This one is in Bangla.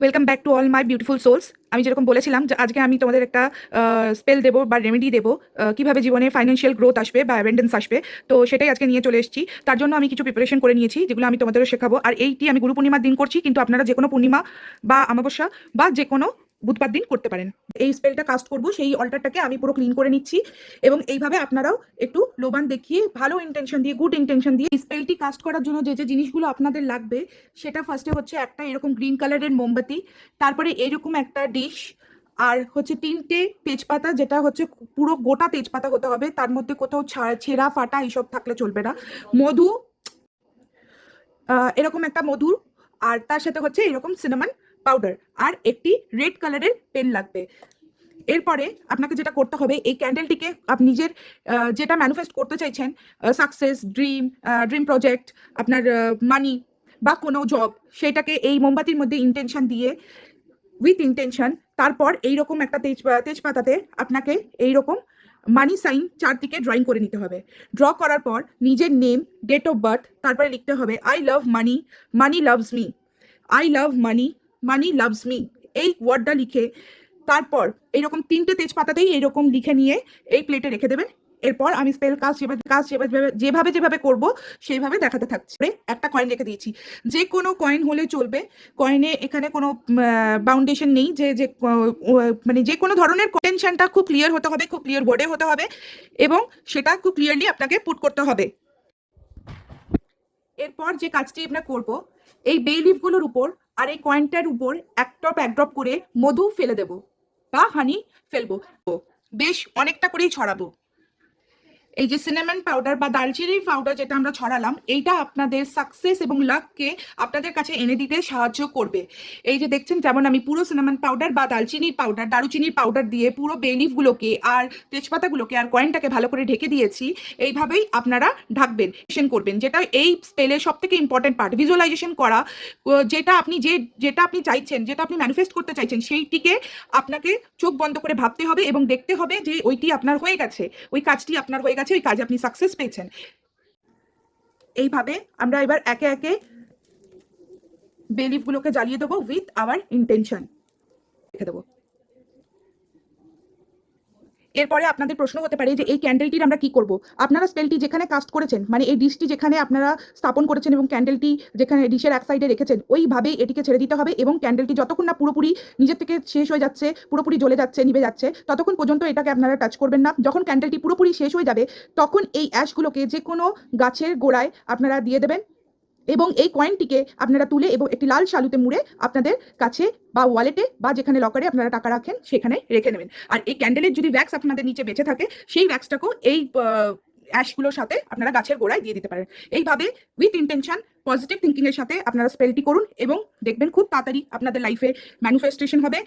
Welcome back to all my beautiful souls. আমি যেরকম বলেছিলাম যে আজকে আমি তোমাদের একটা স্পেল দেবো বা রেমেডি দেবো, কিভাবে জীবনে ফাইন্যান্সিয়াল গ্রোথ আসবে বা অ্যাবেন্ডেন্স আসবে। তো সেটাই আজকে নিয়ে চলে এসেছি। তার জন্য আমি কিছু প্রিপারেশন করে নিয়েছি, যেগুলো আমি তোমাদেরও শেখাবো। আর এইটি আমি গুরু পূর্ণিমার দিন করছি, কিন্তু আপনারা যে কোনো পূর্ণিমা বা অমাবস্যা বা যে কোনো বুধবার দিন করতে পারেন। এই স্পেলটা কাস্ট করব, সেই অল্টারটাকে আমি পুরো ক্লিন করে নিচ্ছি। এবং এইভাবে আপনারাও একটু লোবান দেখিয়ে, ভালো ইন্টেনশন দিয়ে, গুড ইন্টেনশন দিয়ে এই স্পেলটি কাস্ট করার জন্য যে যে জিনিসগুলো আপনাদের লাগবে, সেটা ফার্স্টে হচ্ছে একটা এরকম গ্রিন কালারের মোমবাতি, তারপরে এরকম একটা ডিশ, আর হচ্ছে 3টে তেজপাতা, যেটা হচ্ছে পুরো গোটা তেজপাতা হতে হবে, তার মধ্যে কোথাও ছেঁড়া ফাটা এইসব থাকলে চলবে না। মধু, এরকম একটা মধু, আর তার সাথে হচ্ছে এরকম সিনামন পাউডার, আর একটি রেড কালারের পেন লাগবে। এরপরে আপনাকে যেটা করতে হবে, এই ক্যান্ডেলটিকে আপনি নিজের যেটা ম্যানিফেস্ট করতে চাইছেন, সাকসেস, ড্রিম প্রজেক্ট, আপনার মানি বা কোনো জব, সেটাকে এই মোমবাতির মধ্যে ইন্টেনশন দিয়ে, উইথ ইন্টেনশন, তারপর এইরকম একটা তেজপাতাতে আপনাকে এইরকম মানি সাইন চারদিকে ড্রয়িং করে নিতে হবে। ড্র করার পর নিজের নেম, ডেট অফ বার্থ, তারপরে লিখতে হবে I love money, money loves me, I love money, money loves me, এই ওয়ার্ডটা লিখে তারপর এইরকম 3টে তেজপাতাতেই এইরকম লিখে নিয়ে এই প্লেটে রেখে দেবেন। এরপর আমি স্পেল যেভাবে যেভাবে করব সেইভাবে দেখাতে থাকছি। একটা কয়েন রেখে দিয়েছি, যে কোনো কয়েন হলে চলবে। কয়েনে এখানে কোনো বাউন্ডেশন নেই, যে যে মানে যে কোনো ধরনের টেনশনটা খুব ক্লিয়ার হতে হবে, খুব ক্লিয়ার ওয়ার্ডে হতে হবে, এবং সেটা খুব ক্লিয়ারলি আপনাকে পুট করতে হবে। এরপর যে কাজটি আমরা করব, এই বে লিফগুলোর উপর আর এই কয়েনটার উপর এক ড্রপ করে মধু ফেলে দেব বা হানি ফেলবো। বেশ অনেকটা করেই ছড়াবো। এই যে সিনামন পাউডার বা দারচিনির পাউডার যেটা আমরা ছড়ালাম, এইটা আপনাদের সাকসেস এবং লাককে আপনাদের কাছে এনে দিতে সাহায্য করবে। এই যে দেখছেন, যেমন আমি পুরো সিনামন পাউডার বা দারুচিনির পাউডার দিয়ে পুরো বে লিফগুলোকে আর তেজপাতাগুলোকে আর কয়েনটাকে ভালো করে ঢেকে দিয়েছি। এইভাবেই আপনারা ঢাকবেন, করবেন, যেটা এই স্পেলের সব থেকে ইম্পর্টেন্ট পার্ট, ভিজুয়ালাইজেশন করা। যেটা আপনি চাইছেন, যেটা আপনি ম্যানিফেস্ট করতে চাইছেন, সেইটিকে আপনাকে চোখ বন্ধ করে ভাবতে হবে এবং দেখতে হবে যে ওইটি আপনার হয়ে গেছে, ওই কাজটি আপনার হয়ে গেছে, ওই কাজে আপনি সাকসেস পেয়েছেন। এইভাবে আমরা এবার একে একে বে লিফগুলোকে জ্বালিয়ে দেবো উইথ আওয়ার ইন্টেনশন, রেখে দেবো। এরপরে আপনাদের প্রশ্ন হতে পারে যে এই ক্যান্ডেলটির আমরা কি করব। আপনারা স্পেলটি যেখানে কাস্ট করেছেন, মানে এই ডিশটি যেখানে আপনারা স্থাপন করেছেন এবং ক্যান্ডেলটি যেখানে ডিশের এক সাইডে রেখেছেন, ওইভাবেই এটিকে ছেড়ে দিতে হবে। এবং ক্যান্ডেলটি যতক্ষণ না পুরোপুরি নিজের থেকে শেষ হয়ে যাচ্ছে, পুরোপুরি জ্বলে যাচ্ছে, নিভে যাচ্ছে, ততক্ষণ পর্যন্ত এটাকে আপনারা টাচ করবেন না। যখন ক্যান্ডেলটি পুরোপুরি শেষ হয়ে যাবে, তখন এই অ্যাশগুলোকে যে কোনো গাছের গোড়ায় আপনারা দিয়ে দেবেন, এবং এই কয়েনটিকে আপনারা তুলে এবং একটি লাল শালুতে মুড়ে আপনাদের কাছে বা ওয়ালেটে বা যেখানে লকারে আপনারা টাকা রাখেন সেখানে রেখে নেবেন। আর এই ক্যান্ডেলের যদি ওয়্যাক্স আপনাদের নিচে বেঁচে থাকে, সেই ওয়্যাক্সটাকেও এই অ্যাশগুলোর সাথে আপনারা গাছের গোড়ায় দিয়ে দিতে পারেন। এইভাবে উইথ ইন্টেনশন, পজিটিভ থিঙ্কিং এর সাথে আপনারা স্পেলটি করুন এবং দেখবেন খুব তাড়াতাড়ি আপনাদের লাইফে ম্যানিফেস্টেশন হবে।